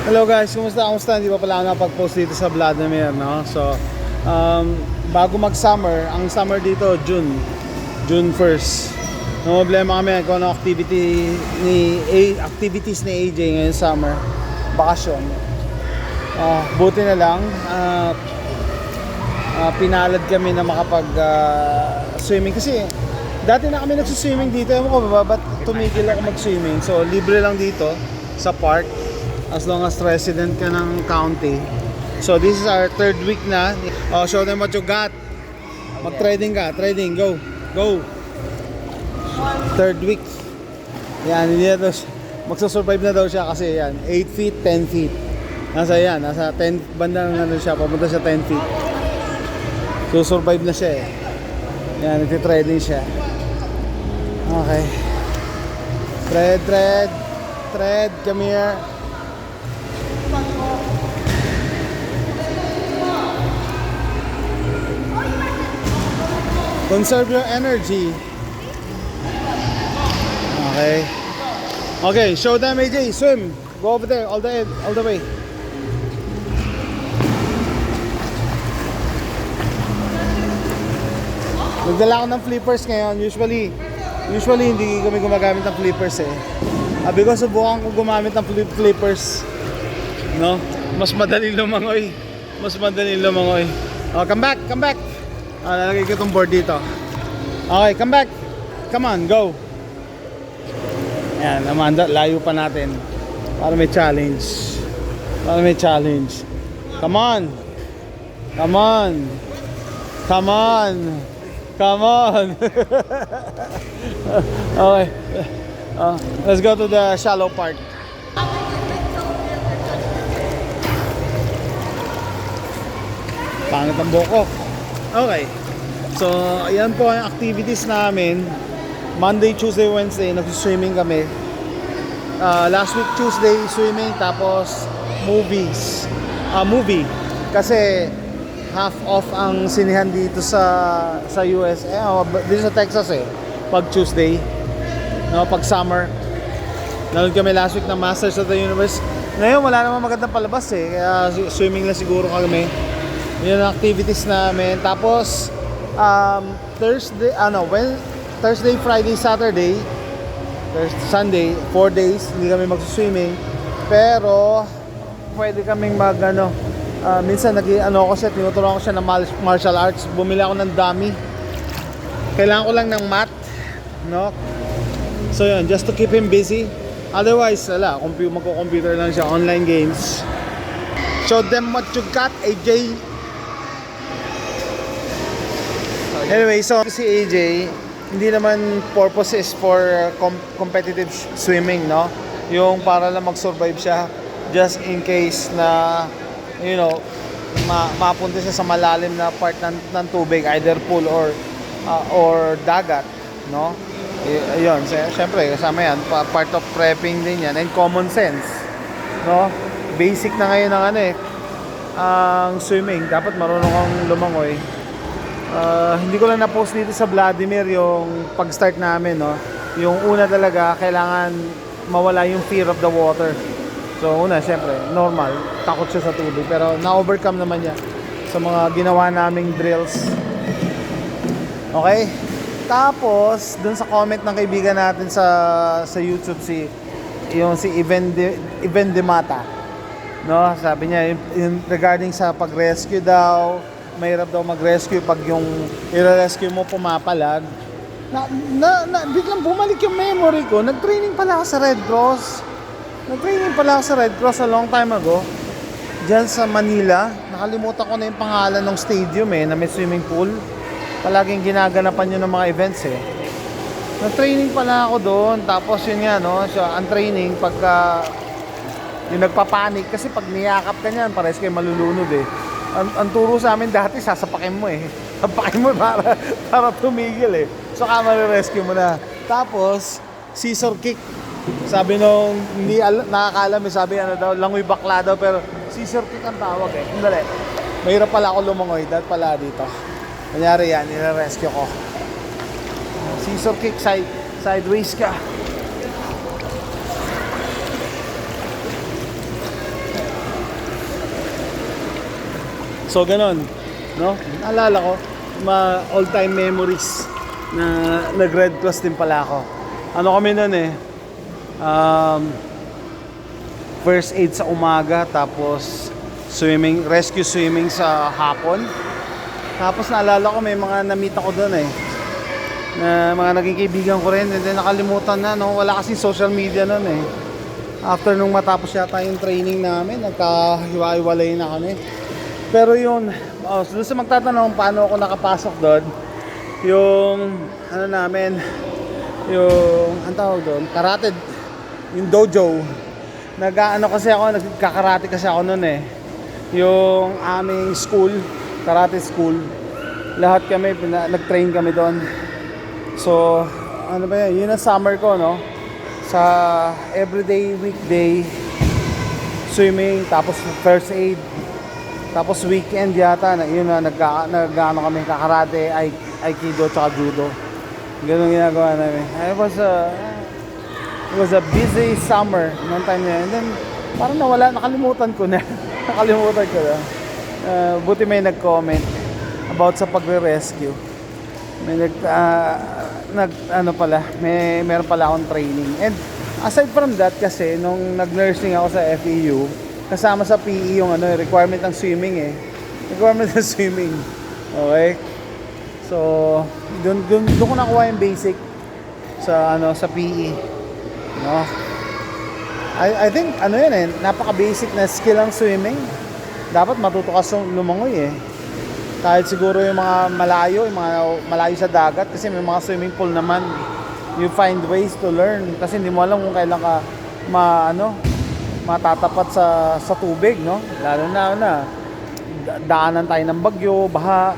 Hello guys, kumusta? Hindi pa pala ako nakapag-post dito sa Vladimir, no? So, bago mag-summer, ang summer dito, June 1st. No problema kami kung ano activities ni AJ ngayong summer. Bakasyon. Buti na lang, pinalad kami na makapag-swimming. Kasi, dati na kami nagsuswimming dito. Ewan ko ba, ba't tumigil ako mag-swimming? So, libre lang dito sa park. As long as resident ka ng county. So this is our third week na. Show them what you got. Mag-trading ka. Trading. Go. Third week. Yan. Hindi na daw magsasurvive na daw siya kasi yan. 8 feet, 10 feet. Nasa 10 bandang ano siya. Papunta siya 10 feet. So survive na siya eh. Yan. Nagtitrading siya. Okay. Thread. Come here. Conserve your energy. Okay, show them AJ, swim. Go over there, all the way. Nagdala ako ng flippers ngayon. Usually hindi kami gumagamit ng flippers eh. Because subukan ko gumamit ng flippers. No? Mas madali lumangoy. Come back. Lalagay ko itong board dito. Okay, come back. Come on, go. Ayan, Amanda, layo pa natin. Para may challenge. Come on. Okay. Let's go to the shallow part. Pangit ang buhok. Okay. So, ayan po ang activities namin. Monday, Tuesday, Wednesday, nag-swimming kami. Last week, Tuesday, swimming, tapos movie. Kasi half off ang sinihan dito sa US. Dito sa Texas eh. Pag Tuesday. No, pag summer. Nanood kami last week ng Masters of the Universe. Ngayon, wala namang magandang palabas eh. Kaya swimming lang siguro kami. Yun ang activities namin. Tapos Thursday, Friday, Saturday, Sunday, 4 days hindi kami mag-swimming. Pero pwede kaming minsan tinuturuan ko siya ng martial arts. Bumili ako ng dummy. Kailangan ko lang ng mat, no? So yun, just to keep him busy. Otherwise, magko-computer lang siya, online games. Show them what you got, AJ. Anyway, so si AJ, hindi naman purpose is for competitive swimming, no? Yung para lang mag-survive siya just in case na, mapunta siya sa malalim na part ng tubig, either pool or dagat, no? Ayun, syempre kasama yan, part of prepping din yan, and common sense, no? Basic na ngayon ang swimming, dapat marunong kang lumangoy. Hindi ko lang na-post dito sa Vladimir yung pag-start namin, no? Yung una talaga, kailangan mawala yung fear of the water. So una, syempre, normal, takot siya sa tubig. Pero na-overcome naman niya sa mga ginawa naming drills. Okay? Tapos, dun sa comment ng kaibigan natin sa YouTube, si Even Demata, no? Sabi niya, regarding sa pag-rescue daw, mahirap daw mag-rescue pag yung i-rescue mo pumapalag. Biglang bumalik yung memory ko. Nag-training pala ako sa Red Cross a long time ago. Diyan sa Manila. Nakalimutan ko na yung pangalan ng stadium na may swimming pool. Palaging ginaganapan yun ng mga events eh. Nag-training pala ako doon. Tapos yun nga, no? Siya, ang training pagka yung nagpapanik. Kasi pag niyakap ka niyan, parehas kayo malulunod eh. Ang turo sa amin dati, sasapakin mo eh. Sapakin mo para tumigil eh. So rescue mo na. Tapos, scissor kick. Sabi nung hindi nakakalam eh, sabi langoy bakla daw, pero scissor kick ang tawag eh. Dali. Mahirap pala ako lumangoy, dahil pala dito. Kunyari yan, nire-rescue ko. Scissor kick, sideways ka. So ganon, no? Naalala ko, all-time memories na nag-Red Cross din pala ako. Ano kami nun eh, first aid sa umaga, tapos rescue swimming sa hapon. Tapos naalala ko may mga na-meet ako doon eh, na mga naging kaibigan ko rin, and then nakalimutan na, no? Wala kasing social media noon eh. After nung matapos yata yung training namin, nagkahiwa-hiwalay na kami. Pero yun, doon sa magtatanong paano ako nakapasok doon, yung ano namin, yung ang tawag doon, karate, yung dojo. Nagkakarate kasi ako noon eh. Yung aming school, karate school, lahat kami nag-train kami doon. So, ano ba yan? Yun ang summer ko, no? Sa everyday, weekday, swimming, tapos first aid, tapos weekend yata, yun na, nag-ano kami, kakarate, aikido, tsaka judo. Ganun ginagawa namin. It was a busy summer noong time na yun. And then, parang nakalimutan ko na. Buti may nag-comment about sa pagre-rescue. May meron pala akong training. And aside from that kasi nung nag-nursing ako sa FEU, kasama sa PE yung requirement ng swimming eh. Requirement ng swimming. Okay? So, doon ko nakuha yung basic sa PE. No? I think yan eh, napaka-basic na skill ang swimming. Dapat matuto ka lumangoy eh. Kahit siguro yung mga malayo sa dagat, kasi may mga swimming pool naman, you find ways to learn kasi hindi mo alam kung kailan ka matatapat sa tubig, no? Lalo na daanan tayo ng bagyo, baha.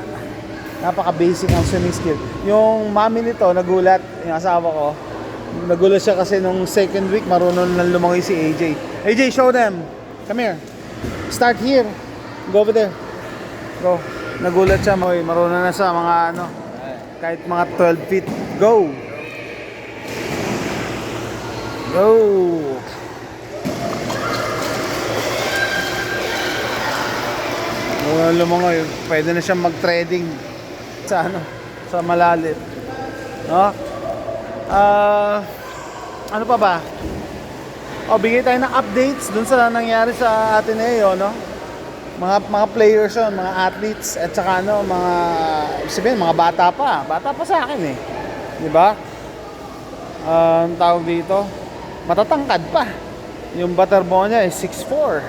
Napaka-basic ang swimming skill. Yung mami nito nagulat, yung asawa ko, nagulat siya kasi nung second week marunong na lumangoy si AJ. AJ, show them. Come here. Start here. Go over there. Go. Nagulat siya, marunong na sa mga kahit mga 12 feet. Go! Go! Lumangoy, pwede na siyang mag-threading sa malalim. No? Ano pa ba? Bigay tayo ng updates dun sa nangyari sa Ateneo, no? Mga players yun, mga athletes, at saka mga bata pa sa akin eh. Di ba? Ang tawag dito, matatangkad pa. Yung Butterball niya is 6'4".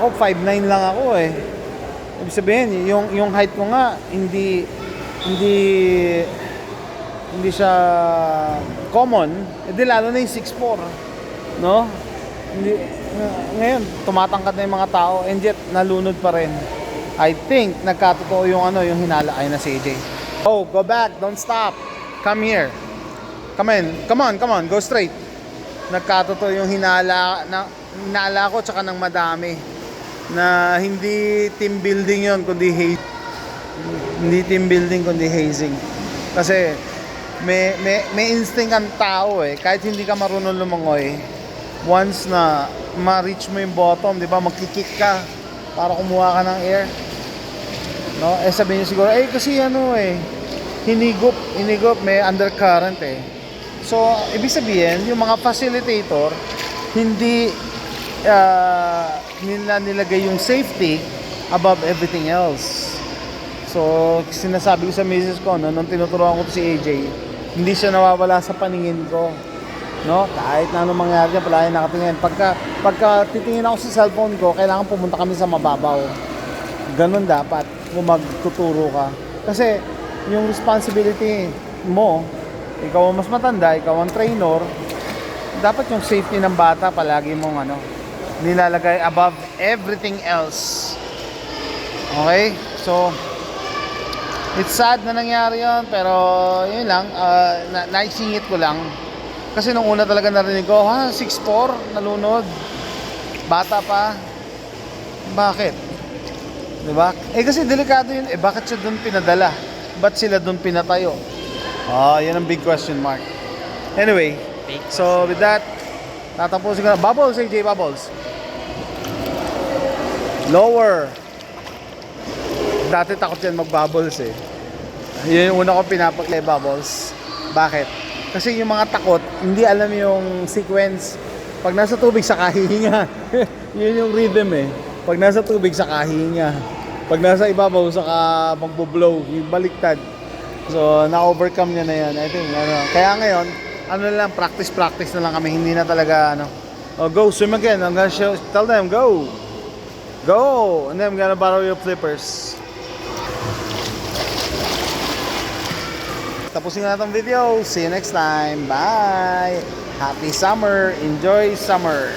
Ako 5'9" lang ako eh. Ibig sabihin, yung height ko nga hindi siya common, edi lalo na yung 6'4", no? Ngayon, tumatangkad na yung mga tao, and yet nalunod pa rin. I think nagkatotoo yung hinala. Ay na si AJ. Oh, go back, don't stop. Come here. Come on, go straight. Nagkatotoo yung hinala ko tsaka ng madami. Na hindi team building yon kundi hazing. Hindi team building kundi hazing. Kasi may instinct ang tao eh. Kahit hindi ka marunong lumangoy, once na ma-reach mo yung bottom, di ba, magkikik ka para kumuha ka ng air, no? Sabihin niyo siguro, kasi hinigop, may undercurrent eh. So, ibig sabihin, yung mga facilitator, hindi nilagay yung safety above everything else. So, sinasabi ko sa misis ko, nung tinuturuan ko si AJ, hindi siya nawawala sa paningin ko. No, kahit na anong mangyari dyan, palagi nakatingin. Pagka titingin ako sa cellphone ko, kailangan pumunta kami sa mababaw. Ganun dapat kung magtuturo ka. Kasi yung responsibility mo, ikaw ang mas matanda, ikaw ang trainer, dapat yung safety ng bata palagi mong nilalagay above everything else. Okay? So, it's sad na nangyari yun, pero yun lang, naisingit ko lang. Kasi nung una talaga narinig ko, 6'4", nalunod. Bata pa. Bakit? Diba? Kasi delikado yun. Bakit siya doon pinadala? Ba't sila doon pinatayo? Yan ang big question mark. Anyway, so with that, tatapusin ko na. Bubbles, AJ, bubbles. Lower. Dati takot yan mag-bubbles eh. Yun yung una ko pinapakilay bubbles. Bakit? Kasi yung mga takot, hindi alam yung sequence. Pag nasa tubig, saka hihinga. Yun yung rhythm eh. Pag nasa tubig, saka hihinga. Pag nasa ibabaw, saka magbo-blow. Yung baliktad. So, na-overcome niya na yan. I think, Kaya ngayon, lang, practice na lang kami. Hindi na talaga, Oh, go, swim again. I'm gonna tell them, go. Go! And then I'm gonna borrow your flippers. Tapusin na itong video. See you next time. Bye! Happy summer! Enjoy summer!